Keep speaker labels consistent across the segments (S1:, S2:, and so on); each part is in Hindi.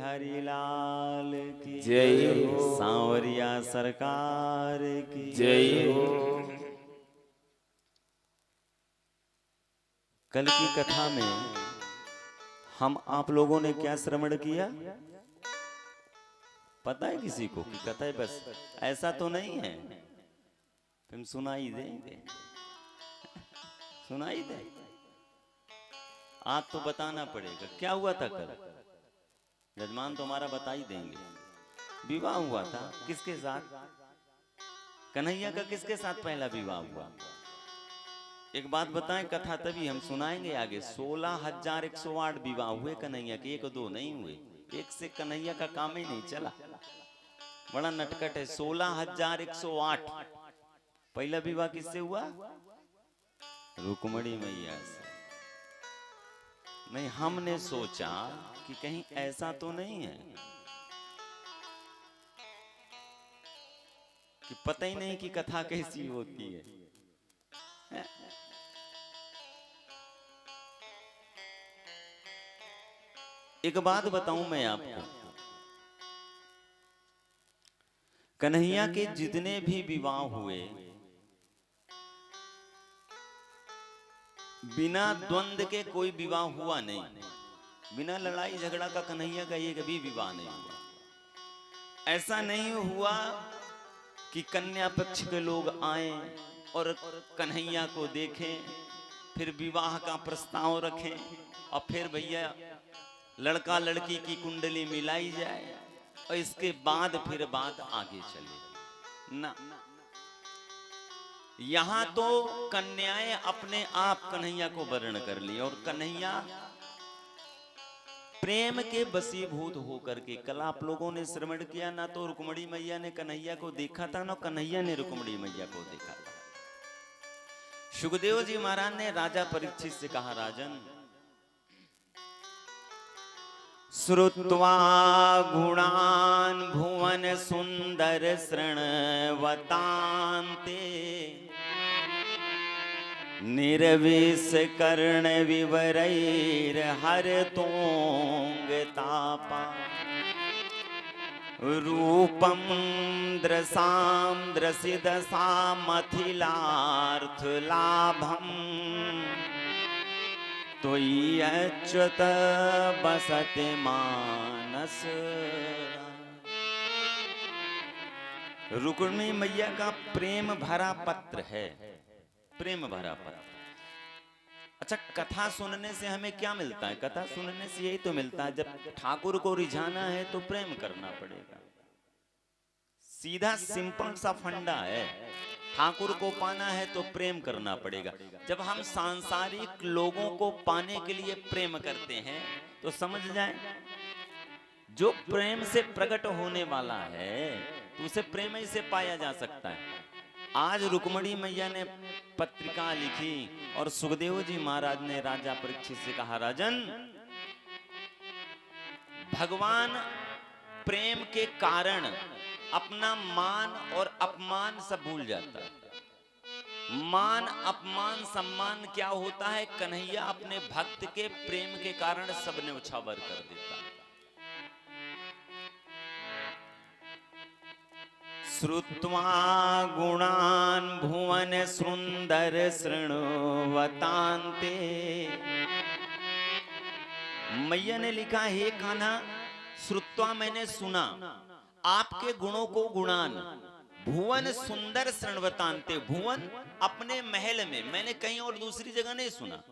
S1: बिहारी लाल की
S2: जय हो।
S1: सांवरिया सरकार की
S2: जय हो।
S1: कल की कथा में हम आप लोगों ने क्या श्रवण किया? पता है किसी को कि कथा है? बस ऐसा तो नहीं है, तुम सुनाई देंगे, सुनाई दे। आज तो बताना पड़ेगा क्या हुआ था कल। जजमान तुम्हारा बता ही देंगे। विवाह हुआ था किसके साथ? कन्हैया का किसके साथ पहला विवाह हुआ? एक बात बताएं, कथा तभी हम सुनाएंगे आगे। 16,108 विवाह हुए कन्हैया के, एक दो नहीं हुए। एक से कन्हैया का काम ही नहीं चला, बड़ा नटखट है। 16,108। पहला विवाह किससे हुआ? रुक्मणी मैया से। नहीं, हमने सोचा कि कहीं ऐसा तो नहीं है कि पता ही नहीं कि कथा कैसी होती है। एक बात बताऊं मैं आपको, कन्हैया के जितने भी विवाह हुए बिना द्वंद के कोई विवाह हुआ नहीं। बिना लड़ाई झगड़ा का कन्हैया का एक भी विवाह नहीं हुआ। ऐसा नहीं हुआ कि कन्या पक्ष के लोग आए और कन्हैया को देखें, फिर विवाह का प्रस्ताव रखें और फिर भैया लड़का लड़की की कुंडली मिलाई जाए और इसके बाद फिर बात आगे चले ना। यहां तो कन्याएं अपने आप कन्हैया को वर्ण कर ली और कन्हैया प्रेम के वशीभूत होकर के। कल आप लोगों ने श्रवण किया ना, तो रुक्मणी मैया ने कन्हैया को देखा था ना कन्हैया ने रुक्मणी मैया को देखा था। सुखदेव जी महाराज ने राजा परीक्षित से कहा, राजन श्रुत्वा गुणान भुवन सुंदर शृण्वतान्ते निर्विष कर्ण विवरैर हरतोंग तापा रूपम द्रसाम द्रसिदसामथिलार्थ लाभम तो अच्युत बसत मानस। रुक्मिणी मैया का प्रेम भरा पत्र है, प्रेम भरा पत्र। अच्छा, कथा सुनने से हमें क्या मिलता है? कथा सुनने से यही तो मिलता है, जब ठाकुर को रिझाना है तो प्रेम करना पड़ेगा। सीधा सिंपल सा फंडा है। ठाकुर को पाना है तो प्रेम करना पड़ेगा। जब हम सांसारिक लोगों को पाने के लिए प्रेम करते हैं तो समझ जाएं, जो प्रेम से प्रकट होने वाला है तो उसे प्रेम ही से पाया जा सकता है। आज रुक्मणी मैया ने पत्रिका लिखी और सुखदेव जी महाराज ने राजा परीक्षित से कहा, राजन भगवान प्रेम के कारण अपना मान और अपमान सब भूल जाता है। मान अपमान सम्मान क्या होता है? कन्हैया अपने भक्त के प्रेम के कारण सब न्यौछावर कर देता है। श्रुत्वा गुणान भुवन सुंदर शृण्वतान्ते। मैया ने लिखा, हे कान्हा, श्रुत्वा मैंने सुना आपके गुणों को, गुणान भुवन सुंदर शृण्वतान्ते। भुवन अपने महल में, मैंने कहीं और दूसरी जगह नहीं सुना।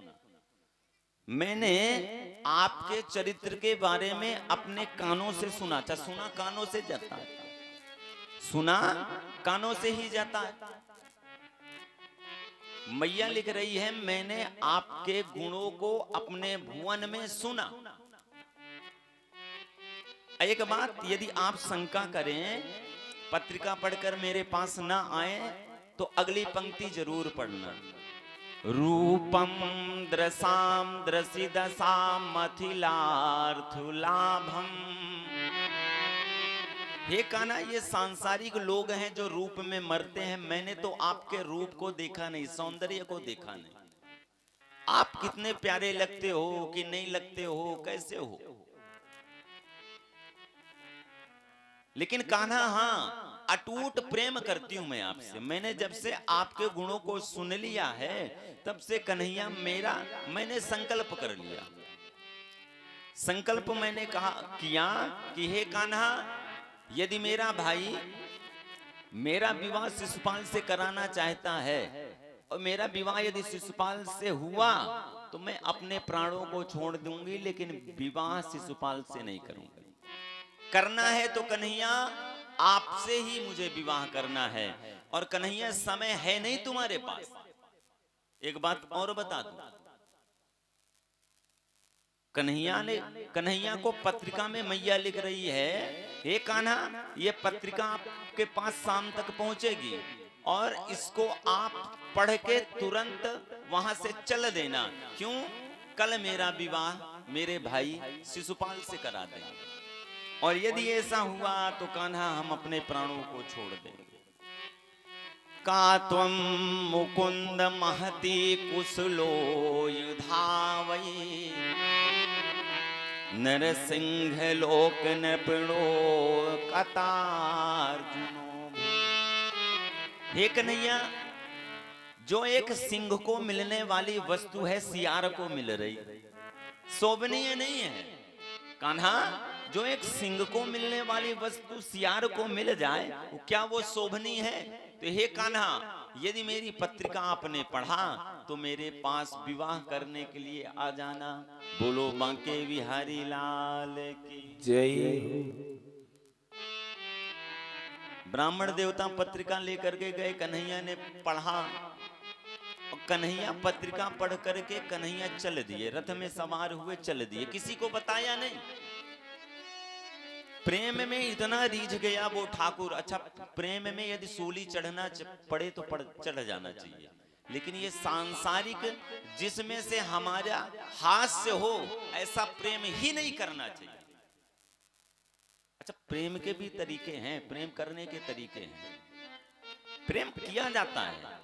S1: मैंने आपके चरित्र के बारे में अपने कानों से सुना। था सुना कानों से जाता है, सुना कानों से ही जाता है। मैया लिख रही है, मैंने आपके गुणों को अपने भुवन में सुना। एक बात, यदि आप शंका करें, पत्रिका पढ़कर मेरे पास ना आए तो अगली पंक्ति जरूर पढ़ना। रूपम द्रसाम द्रसिदसाम मथिलार्थ लाभम। हे कान्हा, ये सांसारिक लोग हैं जो रूप में मरते हैं। मैंने तो आपके रूप को देखा नहीं, सौंदर्य को देखा नहीं। आप कितने प्यारे लगते हो कि नहीं लगते हो, कैसे हो। लेकिन कान्हा हाँ, अटूट प्रेम करती हूं मैं आपसे। मैंने जब से आपके गुणों को सुन लिया है तब से कन्हैया मैंने संकल्प कर लिया। संकल्प मैंने कहा किया कि हे कान्हा, यदि मेरा भाई मेरा विवाह शिशुपाल से कराना चाहता है और मेरा विवाह यदि शिशुपाल से हुआ तो मैं अपने प्राणों को छोड़ दूंगी, लेकिन विवाह शिशुपाल से नहीं करूंगी। करना है तो कन्हैया आपसे ही मुझे विवाह करना है, और कन्हैया समय है नहीं तुम्हारे पास। एक बात और बता दूं, कन्हैया को पत्रिका में मैया लिख रही है, हे कान्हा, ये पत्रिका आपके पास शाम तक पहुंचेगी और इसको आप पढ़ के तुरंत वहां से चल देना। क्यों? कल मेरा विवाह मेरे भाई शिशुपाल से करा देंगे, और यदि ऐसा हुआ तो कान्हा हम अपने प्राणों को छोड़ देंगे। का त्वं मुकुंद महती कुशलो युधावै, नरसिंह लोक नृपणो कतार्जुनो। हे कन्हैया, जो एक सिंह को मिलने वाली वस्तु है सियार को मिल रही, शोभनीय नहीं है। कान्हा, जो एक सिंह को मिलने वाली वस्तु सियार को मिल जाए, क्या वो शोभनीय है? तो हे कान्हा, यदि मेरी पत्रिका आपने पढ़ा तो मेरे पास विवाह करने के लिए आ जाना। बोलो बांके बिहारी लाल की
S2: जय।
S1: ब्राह्मण देवता पत्रिका लेकर के गए, कन्हैया ने पढ़ा और कन्हैया पत्रिका पढ़ करके कन्हैया चल दिए, रथ में सवार हुए चल दिए, किसी को बताया नहीं। प्रेम में इतना रीझ गया वो ठाकुर। अच्छा, प्रेम में यदि सूली चढ़ना पड़े तो चढ़ जाना चाहिए, लेकिन ये सांसारिक जिसमें से हमारा हास्य हो ऐसा प्रेम ही नहीं करना चाहिए। अच्छा, प्रेम के भी तरीके हैं, प्रेम करने के तरीके हैं। प्रेम किया जाता है,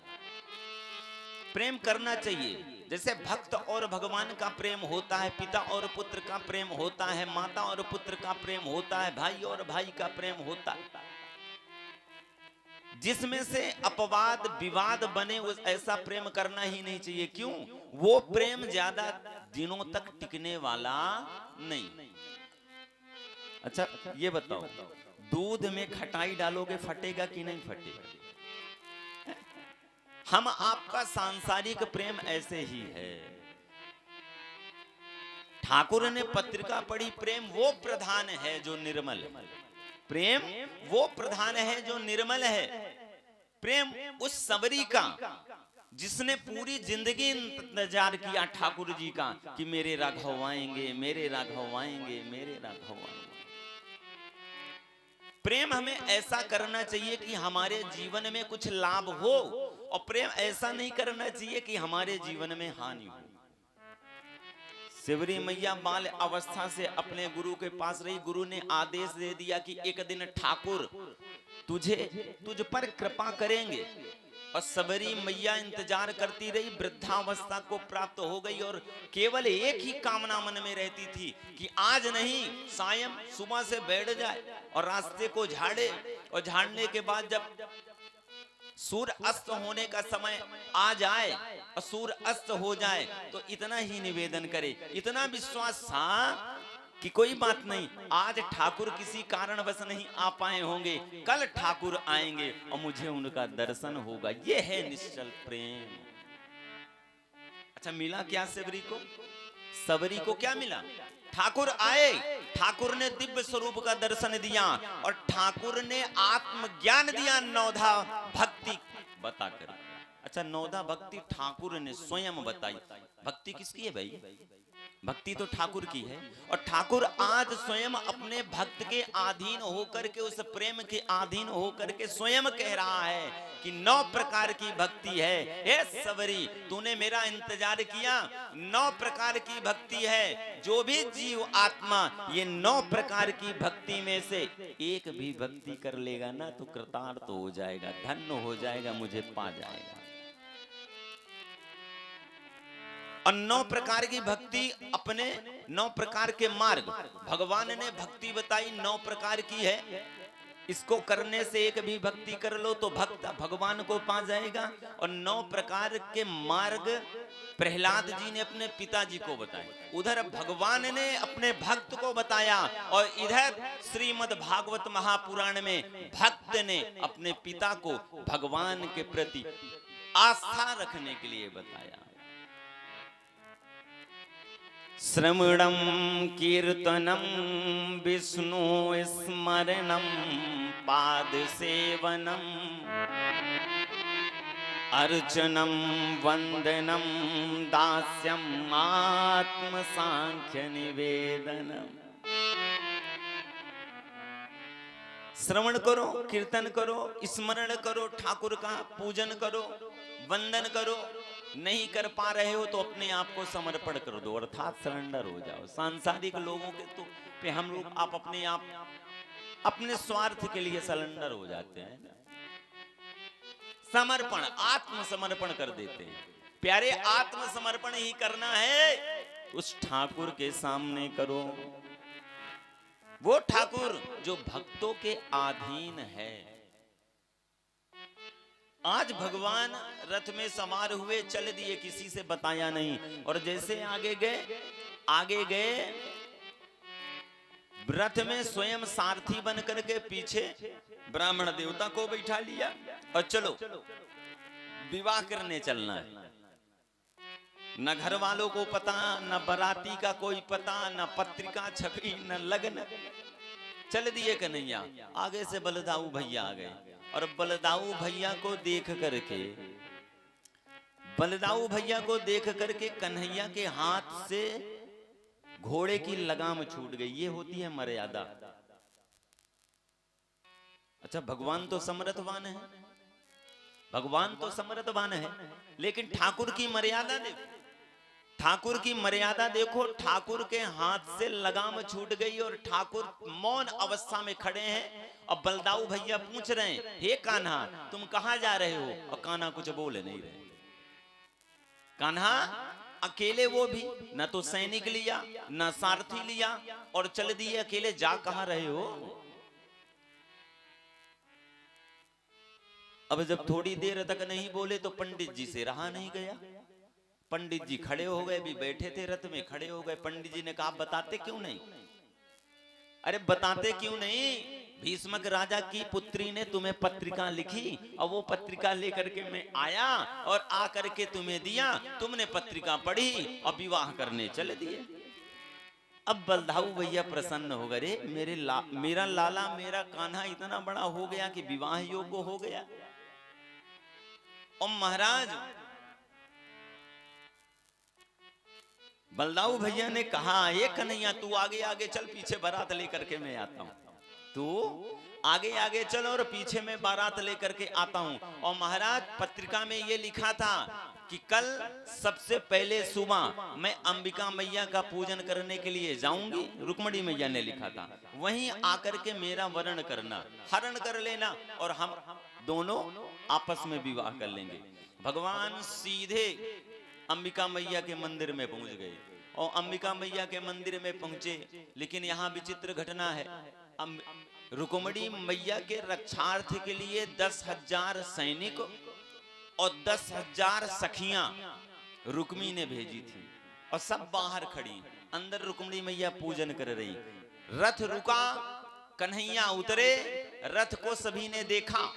S1: प्रेम करना चाहिए। जैसे भक्त और भगवान का प्रेम होता है, पिता और पुत्र का प्रेम होता है, माता और पुत्र का प्रेम होता है, भाई और भाई का प्रेम होता है। जिसमें से अपवाद विवाद बने ऐसा प्रेम करना ही नहीं चाहिए। क्यों? वो प्रेम ज्यादा दिनों तक टिकने वाला नहीं। अच्छा, ये बताओ, दूध में खटाई डालोगे फटेगा कि नहीं फटेगा? हम आपका सांसारिक प्रेम ऐसे ही है। ठाकुर ने पत्रिका पढ़ी, प्रेम वो प्रधान है जो निर्मल है। प्रेम वो प्रधान है जो निर्मल है। प्रेम उस सबरी का जिसने पूरी जिंदगी इंतजार किया ठाकुर जी का कि मेरे राघव आएंगे, मेरे राघव आएंगे, मेरे राघव आएंगे। प्रेम हमें ऐसा करना चाहिए कि हमारे जीवन में कुछ लाभ हो, और प्रेम ऐसा नहीं करना चाहिए कि हमारे जीवन में हानि हो। सिवरी मैया बाल अवस्था से अपने गुरु के पास रही। गुरु ने आदेश दे दिया कि एक दिन ठाकुर तुझ पर कृपा करेंगे, और सबरी मैया इंतजार करती रही। वृद्धावस्था को प्राप्त हो गई और केवल एक ही कामना मन में रहती थी कि आज नहीं, सायं सुबह से बैठ जाए और रास्ते को झाड़े, और झाड़ने के बाद जब सूर्य अस्त होने का समय आ जाए और सूर्य अस्त हो जाए तो इतना ही निवेदन करे। इतना विश्वास था कि कोई बात नहीं, आज ठाकुर किसी कारणवश नहीं आ पाए होंगे, कल ठाकुर आएंगे और मुझे उनका दर्शन होगा। ये है निश्चल प्रेम। अच्छा, मिला क्या सबरी को? सबरी को क्या मिला? ठाकुर आए, ठाकुर ने दिव्य स्वरूप का दर्शन दिया और ठाकुर ने आत्मज्ञान दिया नौधा भक्ति बताकर। अच्छा, नौधा भक्ति ठाकुर ने स्वयं बताई। भक्ति किसकी है भाई? भक्ति तो ठाकुर की है, और ठाकुर आज स्वयं अपने भक्त के अधीन होकर के, उस प्रेम के अधीन होकर के स्वयं कह रहा है कि 9 प्रकार की भक्ति है। हे सबरी, तूने मेरा इंतजार किया, 9 प्रकार की भक्ति है। जो भी जीव आत्मा ये 9 प्रकार की भक्ति में से एक भी भक्ति कर लेगा ना तो कृतार्थ हो जाएगा, धन्य हो जाएगा, मुझे पा जाएगा। और 9 प्रकार की भक्ति, अपने 9 प्रकार के मार्ग भगवान ने भक्ति बताई 9 प्रकार की है। इसको करने से एक भी भक्ति कर लो तो भक्त भगवान को पा जाएगा। और 9 प्रकार के मार्ग प्रहलाद जी ने अपने पिताजी को बताए, उधर भगवान ने अपने भक्त को बताया, और इधर श्रीमद् भागवत महापुराण में भक्त ने अपने पिता को भगवान के प्रति आस्था रखने के लिए बताया। श्रवणं कीर्तनं विष्णु स्मरणं पाद सेवनम अर्चनम वंदनम दास्यम आत्म सांख्य निवेदनम। श्रवण करो, कीर्तन करो, स्मरण करो, ठाकुर का पूजन करो, वंदन करो। नहीं कर पा रहे हो तो अपने आप को समर्पण कर दो, अर्थात सरेंडर हो जाओ। सांसारिक लोगों के तो पे हम लोग आप अपने आप अपने स्वार्थ के लिए सरेंडर हो जाते हैं, समर्पण आत्मसमर्पण कर देते हैं। प्यारे, आत्मसमर्पण ही करना है उस ठाकुर के सामने करो, वो ठाकुर जो भक्तों के अधीन है। आज भगवान रथ में सवार हुए, चल दिए, किसी से बताया नहीं। और जैसे आगे गए रथ में स्वयं सारथी बन करके पीछे ब्राह्मण देवता को बैठा लिया और चलो विवाह करने चलना है। न घर वालों को पता, न बाराती का कोई पता, न पत्रिका छपी, न लगन। चल दिए कन्हैया। आगे से बलदाऊ भैया आ गए और बलदाऊ भैया को देख करके कन्हैया के हाथ से घोड़े की लगाम छूट गई। ये होती है मर्यादा। अच्छा, भगवान तो समर्थवान है, भगवान तो समर्थवान है, लेकिन ठाकुर की मर्यादा देखो, ठाकुर की मर्यादा देखो। ठाकुर के हाथ से लगाम छूट गई और ठाकुर मौन अवस्था में खड़े हैं। और बलदाऊ भैया पूछ रहे हैं, हे कान्हा तुम कहां जा रहे हो? और कान्हा कुछ बोले नहीं रहे। कान्हा अकेले, वो भी न तो सैनिक लिया न सारथी लिया, और चल दिए अकेले। जा कहां रहे हो? अब जब थोड़ी देर तक नहीं बोले तो पंडित जी से रहा नहीं गया। पंडित जी खड़े हो गए, भी बैठे थे रथ में, खड़े हो गए। पंडित जी ने कहा, बताते क्यों नहीं? अरे बताते क्यों नहीं? भीष्मक राजा की पुत्री ने तुम्हें पत्रिका लिखी और वो पत्रिका लेकर के मैं आया और आकर के तुम्हें दिया, तुमने पत्रिका पढ़ी और विवाह करने चले दिए। अब बलदाऊ भैया प्रसन्न हो गए, मेरा लाला, मेरा कान्हा इतना बड़ा हो गया कि विवाह योग्य हो गया। और महाराज बलदाऊ भैया ने कहा, ये कन्हैया तू आगे आगे चल, पीछे बारात लेकर के मैं आता हूं। तू आगे आगे चलो और पीछे में बारात लेकर के आता हूं। और महाराज पत्रिका में ये लिखा था कि कल सबसे पहले सुबह मैं अंबिका मैया का पूजन करने के लिए जाऊंगी। रुक्मणी मैया ने लिखा था, वहीं आकर के मेरा वरण करना, हरण कर लेना और हम दोनों आपस में विवाह कर लेंगे। भगवान सीधे अंबिका मैया के मंदिर में पहुंच गए और अंबिका मैया के मंदिर में पहुंचे। लेकिन यहाँ विचित्र घटना है, रुक्मणी मैया के रक्षार्थ के लिए 10,000 सैनिक और 10,000 सखियां रुक्मी ने भेजी थी और सब बाहर खड़ी, अंदर रुक्मणी मैया पूजन कर रही। रथ रुका, कन्हैया उतरे, रथ को सभी ने देखा,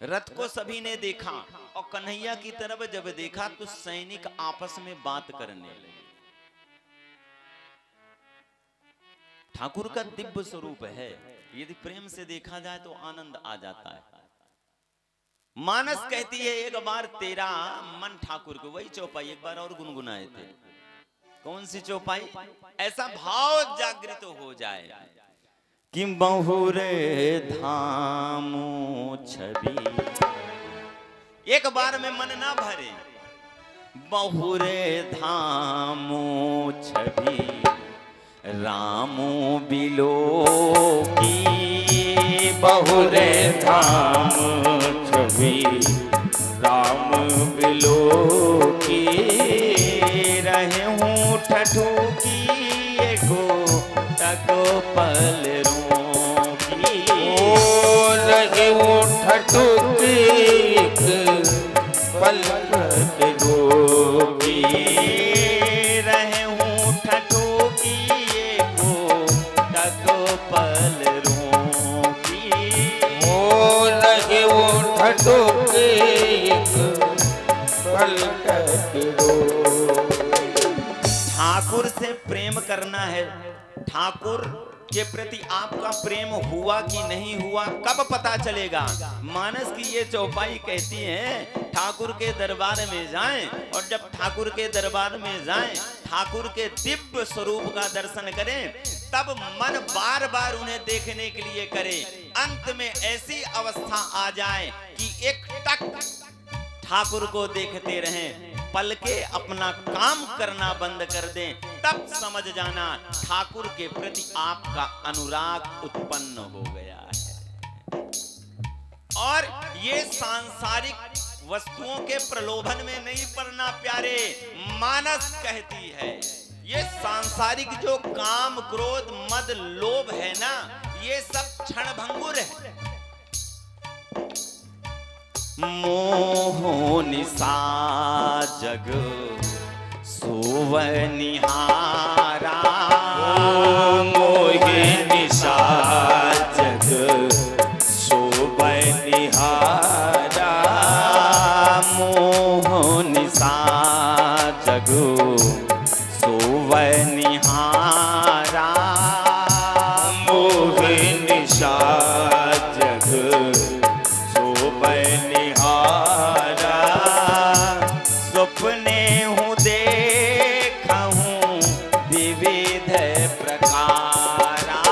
S1: रथ को सभी ने देखा और कन्हैया की तरफ जब देखा तो सैनिक आपस में बात करने लगे। ठाकुर का दिव्य स्वरूप है, यदि प्रेम से देखा जाए तो आनंद आ जाता है। मानस कहती है, एक बार तेरा मन ठाकुर को, वही चौपाई एक बार और गुनगुनाए थे। कौन सी चौपाई? ऐसा भाव जागृत हो जाए कि बहुरे धामो छवि, एक बार में मन ना भरे। बहुरे धामो छवि रामो बिलो की, बहुरे धाम छवि राम बिलो की, रहे हूँ ठठू की एगो तको पल रो
S2: ठठुकी एक पल रोकी,
S1: रहे हूँ ठठुकी एको टक पल रोकी।
S2: ओ लगे वो ठठुकी एक पल
S1: ठाकुर से प्रेम करना है। ठाकुर के प्रति आपका प्रेम हुआ कि नहीं हुआ कब पता चलेगा? मानस की ये चौपाई कहती है ठाकुर के दरबार में जाएं, और जब ठाकुर के दरबार में जाएं, ठाकुर के दिव्य स्वरूप का दर्शन करें, तब मन बार बार उन्हें देखने के लिए करे। अंत में ऐसी अवस्था आ जाए कि एक टक ठाकुर को देखते रहें, पल के अपना काम करना बंद कर दें, तब समझ जाना ठाकुर के प्रति आपका अनुराग उत्पन्न हो गया है। और ये सांसारिक वस्तुओं के प्रलोभन में नहीं पड़ना प्यारे। मानस कहती है ये सांसारिक जो काम क्रोध मद लोभ है ना, ये सब क्षणभंगुर है। मोह निशा जग सोवनिहारा,
S2: मोह निशा जग सोवनिहारा,
S1: मोह निशा जग सोवनिहारा,
S2: मोह निशा जग
S1: सपने हूँ देखा हूँ विविध प्रकारा,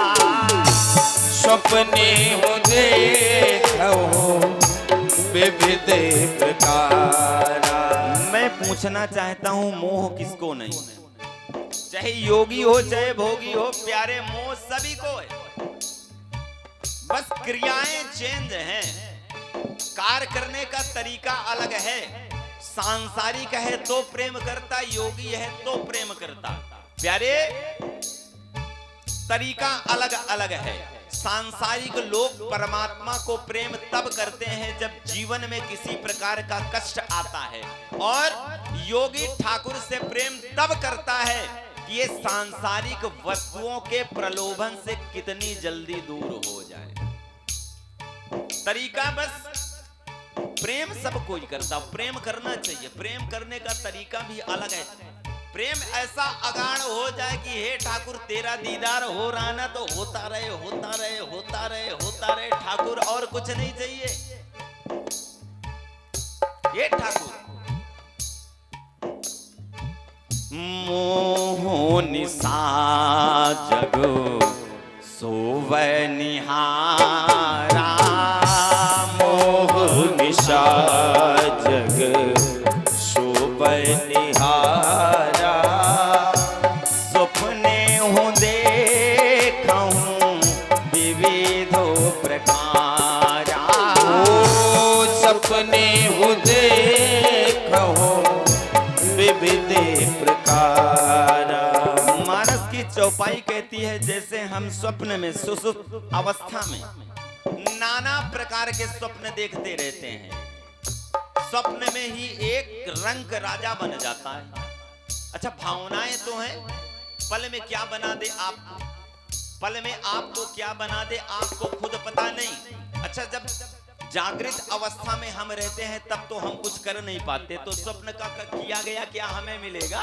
S2: सपने हूँ देखा हूँ विविध प्रकारा।
S1: मैं पूछना चाहता हूँ मोह किसको नहीं? चाहे योगी हो चाहे भोगी हो प्यारे, मोह सभी को है। बस क्रियाएं चेंज हैं, कार्य करने का तरीका अलग है। सांसारिक है तो प्रेम करता, योगी है तो प्रेम करता। प्यारे तरीका अलग अलग है। सांसारिक लोग परमात्मा को प्रेम तब करते हैं जब जीवन में किसी प्रकार का कष्ट आता है, और योगी ठाकुर से प्रेम तब करता है कि ये सांसारिक वस्तुओं के प्रलोभन से कितनी जल्दी दूर हो जाए। तरीका बस प्रेम सब कोई करता, प्रेम करना चाहिए। प्रेम करने का तरीका भी अलग है। प्रेम ऐसा अगाढ़ हो जाए कि हे ठाकुर तेरा दीदार हो रहा ना तो होता रहे होता रहे होता रहे होता रहे ठाकुर, और कुछ नहीं चाहिए। ये ठाकुर मोह निशा जग सोवनिहारा,
S2: मोह निशा जग शोभनिहारा,
S1: सपने हूँ देखा हूँ विविधो प्रकारा,
S2: ओ सपने हूँ देखा हूँ विविध प्रकारा।
S1: मानस की चौपाई कहती है जैसे हम स्वप्न में सुसुप्त अवस्था में नाना प्रकार के स्वप्न देखते रहते हैं, स्वप्न में ही एक रंग राजा बन जाता है। अच्छा भावनाएं तो हैं, पल में क्या बना दे आपको, पल में आपको क्या बना दे आपको खुद पता नहीं। अच्छा जब जागृत अवस्था में हम रहते हैं तब तो हम कुछ कर नहीं पाते, तो स्वप्न का किया गया क्या हमें मिलेगा?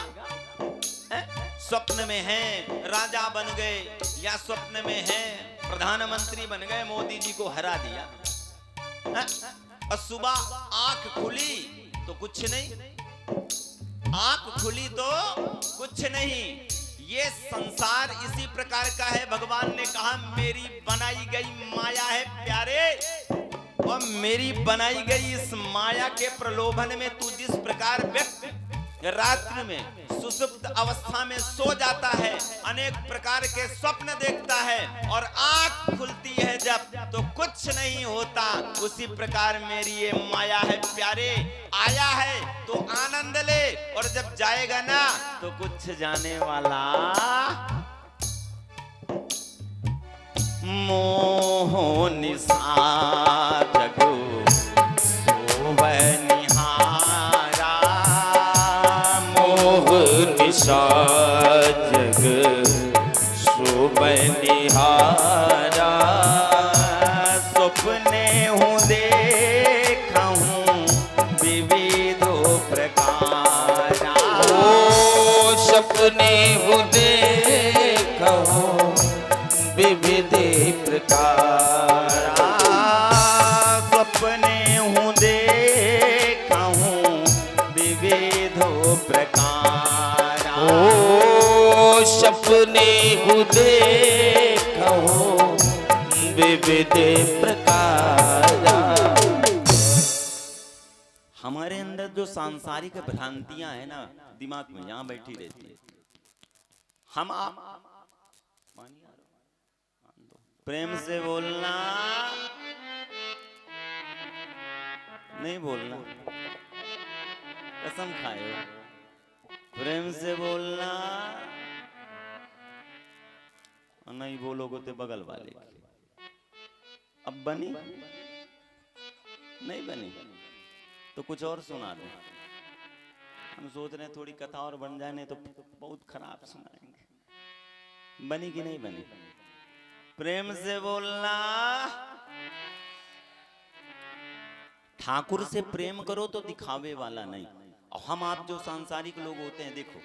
S1: स्वप्न में हैं राजा बन गए, या स्वप्न में हैं प्रधानमंत्री बन गए, मोदी जी को हरा दिया, और सुबह आंख खुली तो कुछ नहीं, आंख खुली तो कुछ नहीं। ये संसार इसी प्रकार का है। भगवान ने कहा मेरी बनाई गई माया है प्यारे, और मेरी बनाई गई इस माया के प्रलोभन में तू जिस प्रकार व्यक्ति रात्रि में सुसुप्त अवस्था में सो जाता है, अनेक प्रकार के स्वप्न देखता है, और आंख खुलती है जब तो कुछ नहीं होता, उसी प्रकार मेरी ये माया है प्यारे। आया है तो आनंद ले, और जब जाएगा ना तो कुछ जाने वाला। मोह निशा जगो
S2: बलिहारा।
S1: सपने हूँ देखा हूँ विविधो प्रकारा।
S2: ओ सपने हूँ देखा हूँ विविध प्रकारा।
S1: सपने हूँ देखा हूँ विविधो प्रकारा।
S2: ओ सपने हूँ देखा हूँ विविध प्रकारा।
S1: हमारे अंदर जो सांसारिक भ्रांतियां है ना दिमाग में यहाँ बैठी रहती है। हम आप प्रेम से बोलना नहीं बोलना, कसम खाए हो। प्रेम से बोलना और नहीं बोलोगे तो बगल वाले की। अब बनी नहीं बनी तो कुछ और सुना दो। हम सोच रहे हैं थोड़ी कथा और बन जाए, नहीं तो बहुत खराब सुनाएंगे। बनी कि नहीं बनी? प्रेम से बोलना। ठाकुर से प्रेम करो तो दिखावे वाला नहीं। और हम आप जो सांसारिक लोग होते हैं, देखो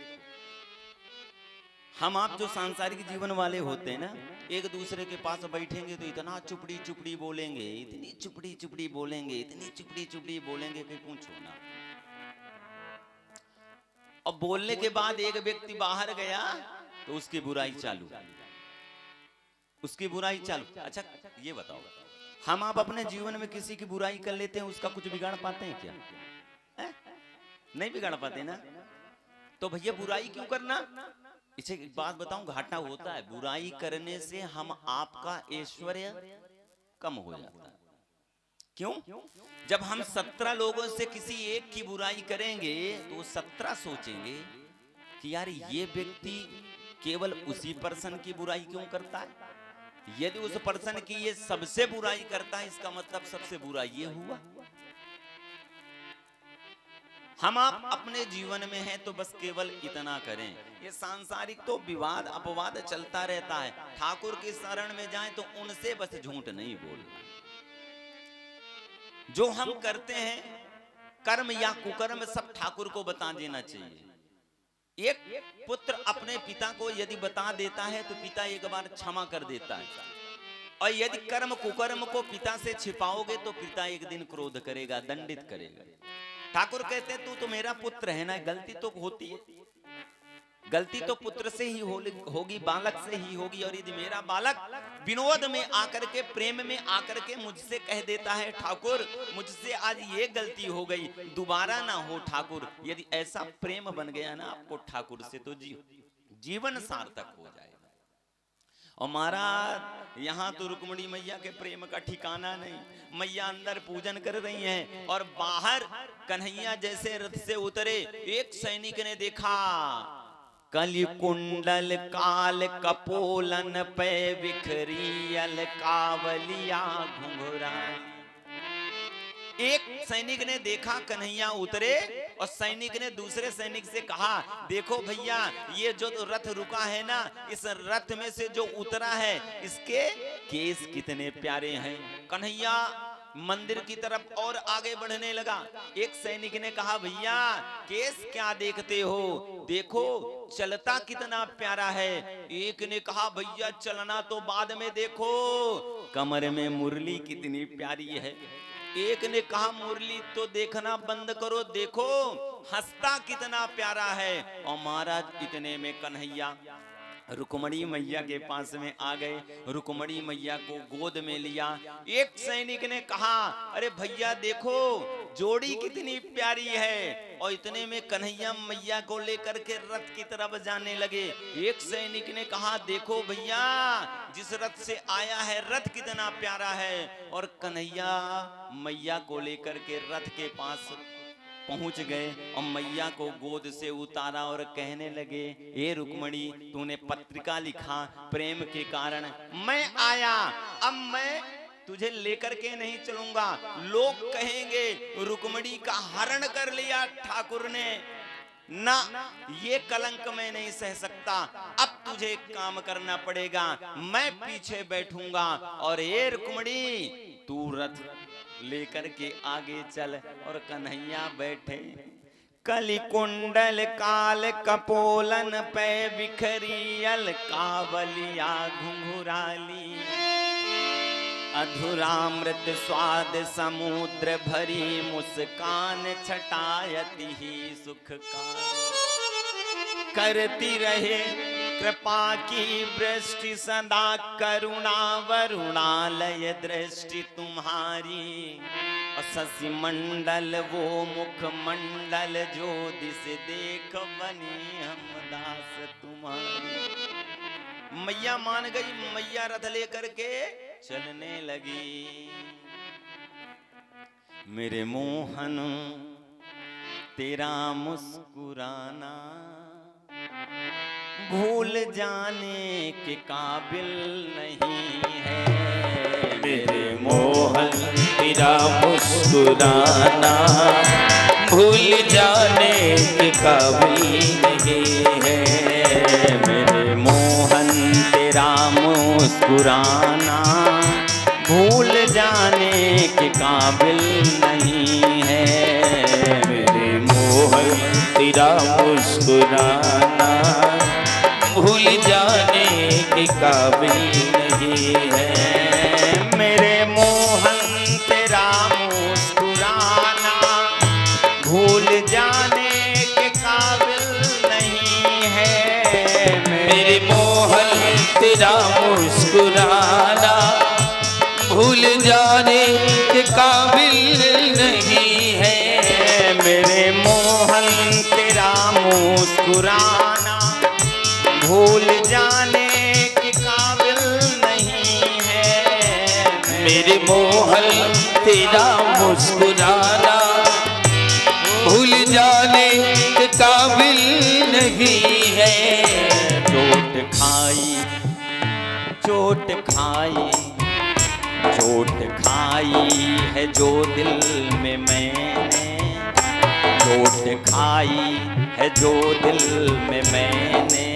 S1: हम आप जो सांसारिक जीवन वाले होते हैं ना, एक दूसरे के पास बैठेंगे तो इतना चुपड़ी चुपड़ी बोलेंगे, इतनी चुपड़ी चुपड़ी बोलेंगे, इतनी चुपड़ी चुपड़ी बोलेंगे कि पूछो ना। और बोलने के बाद एक व्यक्ति बाहर गया तो उसकी बुराई चालू, उसकी बुराई चालू। अच्छा ये बताओ, हम आप अपने जीवन में किसी की बुराई कर लेते हैं, उसका कुछ बिगाड़ पाते हैं क्या? है? नहीं बिगाड़ पाते ना। तो भैया बुराई क्यों करना? इसे एक बात बताऊं, घाटा होता है। बुराई करने से हम आपका ऐश्वर्य कम हो जाता है। क्यों? जब हम 17 लोगों से किसी एक की बुराई करेंगे तो 17 सोचेंगे कि यार ये व्यक्ति केवल उसी पर्सन की बुराई क्यों करता है। यदि उस पर्सन की ये सबसे बुराई करता है, इसका मतलब सबसे बुरा ये हुआ। हम आप अपने जीवन में हैं तो बस केवल इतना करें। ये सांसारिक तो विवाद अपवाद चलता रहता है। ठाकुर की शरण में जाएं तो उनसे बस झूठ नहीं बोलना। जो हम करते हैं कर्म या कुकर्म सब ठाकुर को बता देना चाहिए। एक पुत्र अपने पिता को यदि बता देता है तो पिता एक बार क्षमा कर देता है, और यदि कर्म कुकर्म को पिता से छिपाओगे तो पिता एक दिन क्रोध करेगा, दंडित करेगा। ठाकुर कहते हैं तू तो मेरा पुत्र है ना, गलती तो होती है, गलती तो पुत्र से ही होगी, बालक से ही होगी। और यदि मेरा बालक विनोद में आकर के, प्रेम में आकर के मुझसे कह देता है ठाकुर मुझसे आज ये गलती हो गई, दोबारा ना हो ठाकुर, यदि ऐसा प्रेम बन गया ना आपको ठाकुर से तो जीवन सार्थक हो जाएगा। और महाराज यहाँ तो रुक्मणी मैया के प्रेम का ठिकाना नहीं। मैया अंदर पूजन कर रही हैं और बाहर कन्हैया जैसे रथ से उतरे, एक सैनिक ने देखा कलि कुंडल काल कपोलन पे बिखरियल कावलिया घुंघराई। एक सैनिक ने देखा कन्हैया उतरे और सैनिक ने दूसरे सैनिक से कहा देखो भैया ये जो रथ रुका है ना, इस रथ में से जो उतरा है इसके केस कितने प्यारे हैं। कन्हैया मंदिर की तरफ और आगे बढ़ने लगा। एक सैनिक ने कहा भैया केस क्या देखते हो, देखो चलता कितना प्यारा है। एक ने कहा भैया चलना तो बाद में देखो, कमर में मुरली कितनी प्यारी है। एक ने कहा मुरली तो देखना बंद करो, देखो हंसता कितना प्यारा है। और महाराज इतने में कन्हैया रुक्मणी मैया के पास में आ गए, रुक्मणी मैया को गोद में लिया। एक सैनिक ने कहा अरे भैया देखो जोड़ी कितनी प्यारी है। और इतने में कन्हैया मैया को लेकर के रथ की तरफ जाने लगे। एक सैनिक ने कहा देखो भैया जिस रथ से आया है रथ कितना प्यारा है। और कन्हैया मैया को लेकर के रथ के पास पहुंच गए और मैया को गोद से उतारा और कहने लगे हे रुक्मणी तूने पत्रिका लिखा प्रेम के कारण, मैं आया, अब मैं तुझे लेकर के नहीं चलूंगा। लोग कहेंगे रुक्मणी का हरण कर लिया ठाकुर ने, ना ये कलंक मैं नहीं सह सकता। अब तुझे एक काम करना पड़ेगा, मैं पीछे बैठूंगा और ये रुक्मणी तू रथ लेकर के आगे चल। और कन्हैया बैठे। कली कुंडल काल कपोलन पे बिखरियल कावलिया घुंघराली, अधुरामृत स्वाद समुद्र भरी मुस्कान छटायती ही सुखकारी। करती रहे कृपा की वृष्टि सदा करुणा वरुणालय दृष्टि तुम्हारी। और शशि मंडल वो मुख मंडल जो दिस देख बनी हम दास तुम्हारी। मैया मान गई, मैया रथ लेकर के चलने लगी। मेरे मोहन तेरा मुस्कुराना भूल जाने के काबिल नहीं है।
S2: मेरे मोहन तेरा मुस्कुराना भूल जाने के काबिल नहीं है।
S1: मेरे मोहन तेरा मुस्कुराना भूल जाने के काबिल नहीं है।
S2: मेरे मोहन तेरा मुस्कुराना भूल जाने के काबिल नहीं है।
S1: मेरे मोहन तेरा मुस्कुराना भूल जाने के काबिल नहीं है।
S2: मेरे मोहन तेरा मुस्कुराना भूल जाने के काबिल नहीं है।
S1: मेरे मोहन तेरा मुस्कुराना भूल जाने के काबिल नहीं है।
S2: मेरे मोहन तेरा मुस्कुराना भूल जाने के काबिल नहीं है।
S1: चोट खाई चोट खाई चोट खाई है जो दिल में मैंने, चोट खाई है जो दिल में मैंने,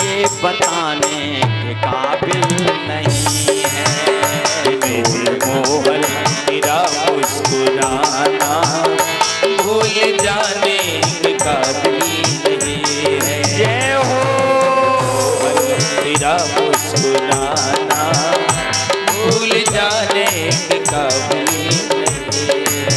S1: ये बताने के काबिल नहीं है।
S2: मेरे मोहन तेरा मुस्कुराना भूल जाने के काबिल नहीं है।
S1: जय हो
S2: तेरा मुस्कुराना भूल जाने के काबिल नहीं है।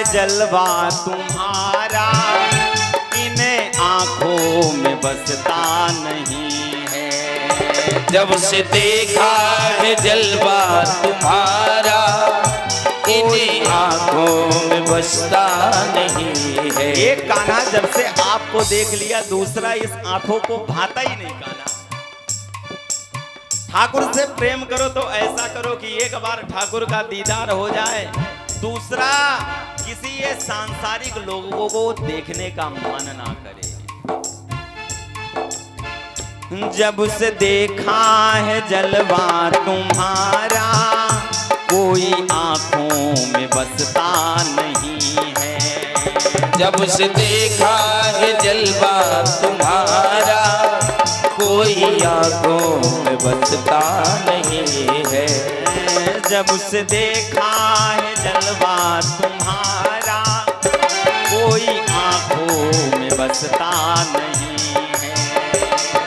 S1: जलवा तुम्हारा इन आंखों में बसता नहीं है।
S2: जब से देखा है जलवा तुम्हारा इन आंखों में बसता नहीं है।
S1: एक कान्हा जब से आपको देख लिया दूसरा इस आंखों को भाता ही नहीं। कान्हा ठाकुर से प्रेम करो तो ऐसा करो कि एक बार ठाकुर का दीदार हो जाए, दूसरा किसी ये सांसारिक लोगों को देखने का मन ना करे। जब से देखा है जलवा तुम्हारा कोई आंखों में बसता नहीं है।
S2: जब से देखा है जलवा तुम्हारा कोई आंखों में बसता नहीं है।
S1: जब से देखा है जलवा तुम्हारा कोई आंखों में बसता नहीं है।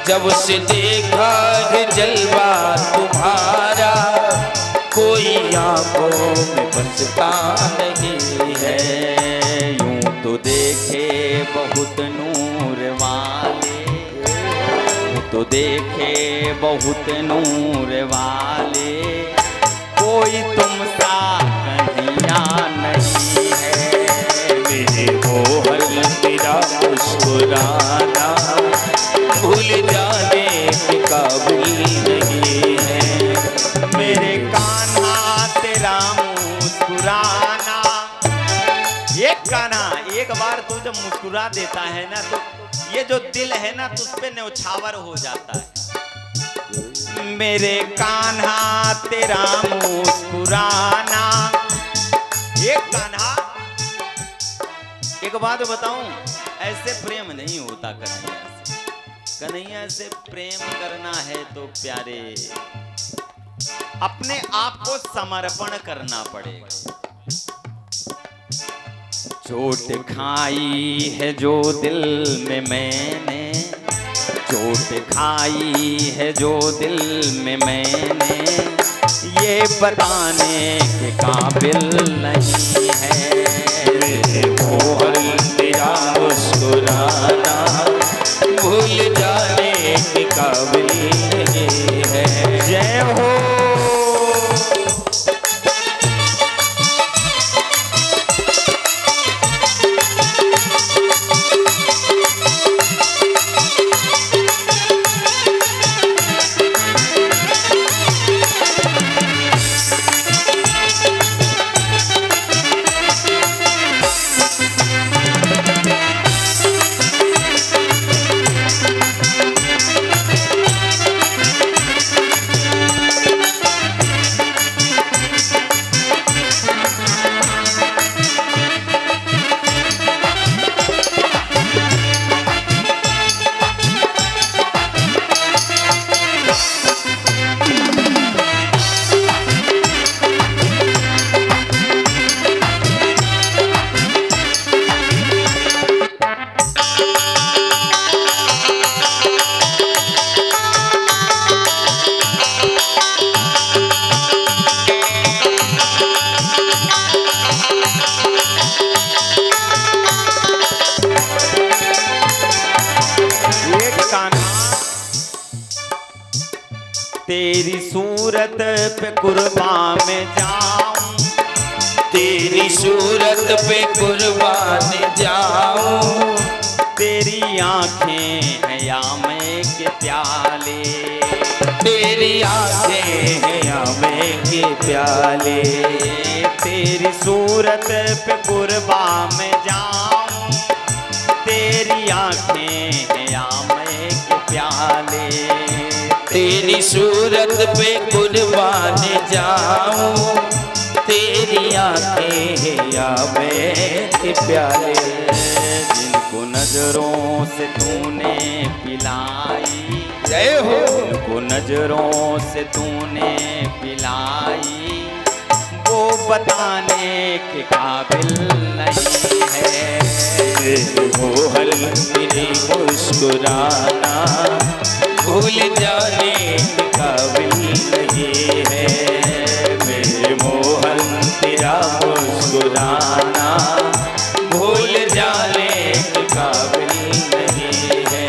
S2: जब से देखा है जलवा तुम्हारा, कोई आंखों में बसता नहीं है।
S1: यूं तो देखे बहुत नूर वाले, यूं तो देखे बहुत नूर वाले, कोई तुम सा कन्हैया नहीं है।
S2: मेरे मोहन तेरा मुस्कुराना भूल जाने के काबिल नहीं है।
S1: मेरे कान्हा तेरा मुस्कुराना, एक कान्हा एक बार तू जब मुस्कुरा देता है ना, तो ये जो दिल है ना, तुझ पे न्यौछावर हो जाता है। मेरे कान्हा तेरा मुस्कुराना, एक कान्हा। एक बात बताऊं, ऐसे प्रेम नहीं होता कन्हैया से। कन्हैया से प्रेम करना है तो प्यारे अपने आप को समर्पण करना पड़ेगा। चोट खाई है जो दिल में मैंने, चोट खाई है जो दिल में मैंने, ये बताने के काबिल नहीं है।
S2: मोहन तेरा मुस्कुराना भूल जाने के काबिल नहीं है।
S1: जय हो। तेरी सूरत पे कुर्बान में जाऊं,
S2: तेरी सूरत पे कुर्बान जाऊं।
S1: तेरी आंखें हैं यामे के प्याले,
S2: तेरी आंखें हैं यामे के प्याले।
S1: तेरी सूरत पे कुर्बान में जाऊं, तेरी आंखें हैं यामे के प्याले।
S2: तेरी सूरत पे कुर्बान जाऊं, तेरी आंखें यामे के प्याले।
S1: जिनको नजरों से तूने पिलाई,
S2: जय हो।
S1: जिनको नजरों से तूने पिलाई, वो बताने के काबिल नहीं है।
S2: मोहन तेरी मुस्कुराना भूल जाने के काबिल नहीं है। मेरे मोहन तेरा मुस्कुराना भूल जाने के काबिल नहीं है।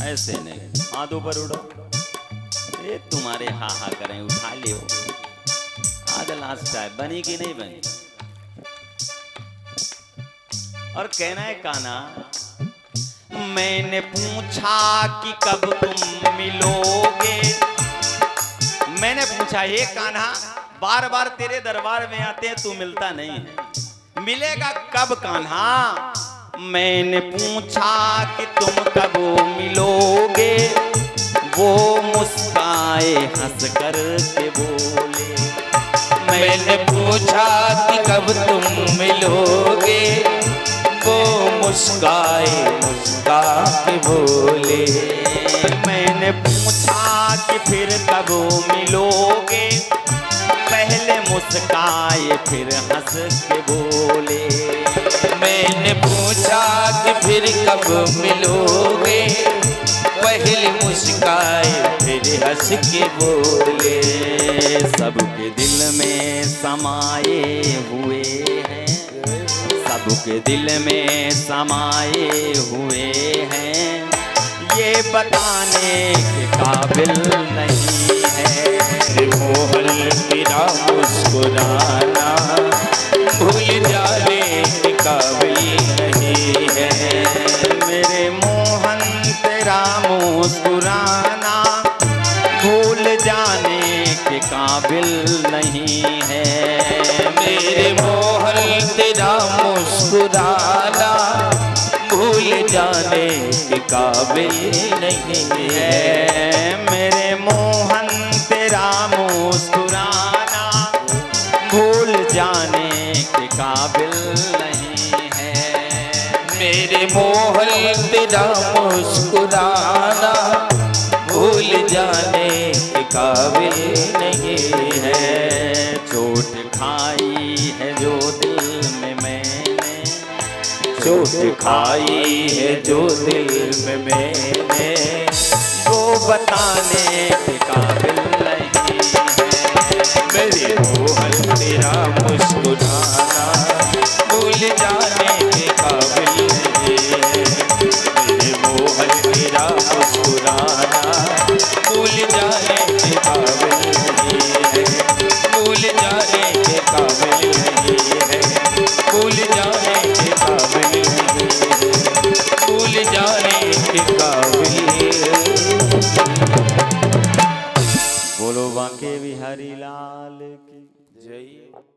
S1: ऐसे नहीं, हाथों पर उड़ो, ये तुम्हारे हा हा करें, उठा लियो। आज द लास्ट टाइम, बनी कि नहीं बनी? और कहना है कान्हा, मैंने पूछा कि कब तुम मिलोगे। मैंने पूछा, हे कान्हा, बार बार तेरे दरबार में आते हैं, तू मिलता नहीं है, मिलेगा कब कान्हा? मैंने पूछा कि तुम कब मिलोगे, वो मुस्काए हंस कर के बोले।
S2: मैंने पूछा कि कब तुम मिलोगे, वो मुस्काए मुस्का के बोले।
S1: मैंने पूछा कि फिर कब मिलोगे, पहले मुस्काए फिर हंस के बोले।
S2: मैंने पूछा कि फिर कब मिलोगे, पहले मुस्काए फिर हंस के बोले।
S1: सबके दिल में समाये हुए हैं, सबके दिल में समाये हुए हैं, ये बताने के काबिल नहीं है।
S2: मोहन तेरा मुस्कुराना भूल जाने के काबिल नहीं है।
S1: मेरे मोहन तेरा मुस्कुराना भूल जाने के काबिल नहीं है।
S2: मेरे मोहन तेरा मुस्कुराना भूल जाने के काबिल नहीं है।
S1: मेरे मोहन तेरा मुस्कुराना भूल जाने के काबिल नहीं है।
S2: मेरे मोहन तेरा मुस्कुराना भूल जाने के काबिल नहीं है।
S1: चोट खाई है जो दिल में मैंने,
S2: चोट खाई है जो दिल में मैंने,
S1: वो बताने के काबिल नहीं है।
S2: मेरे मोहन तेरा मुस्कुराना भूल जाने के काबिल नहीं है। मेरे मोहन तेरा मुस्कुराना भूल जाने के काबिल नहीं है। भूल जाने के काबिल नहीं है। भूल जाने के काबिल नहीं है। भूल जाने के काबिल।
S1: बोलो बांके बिहारी लाल की
S2: जय।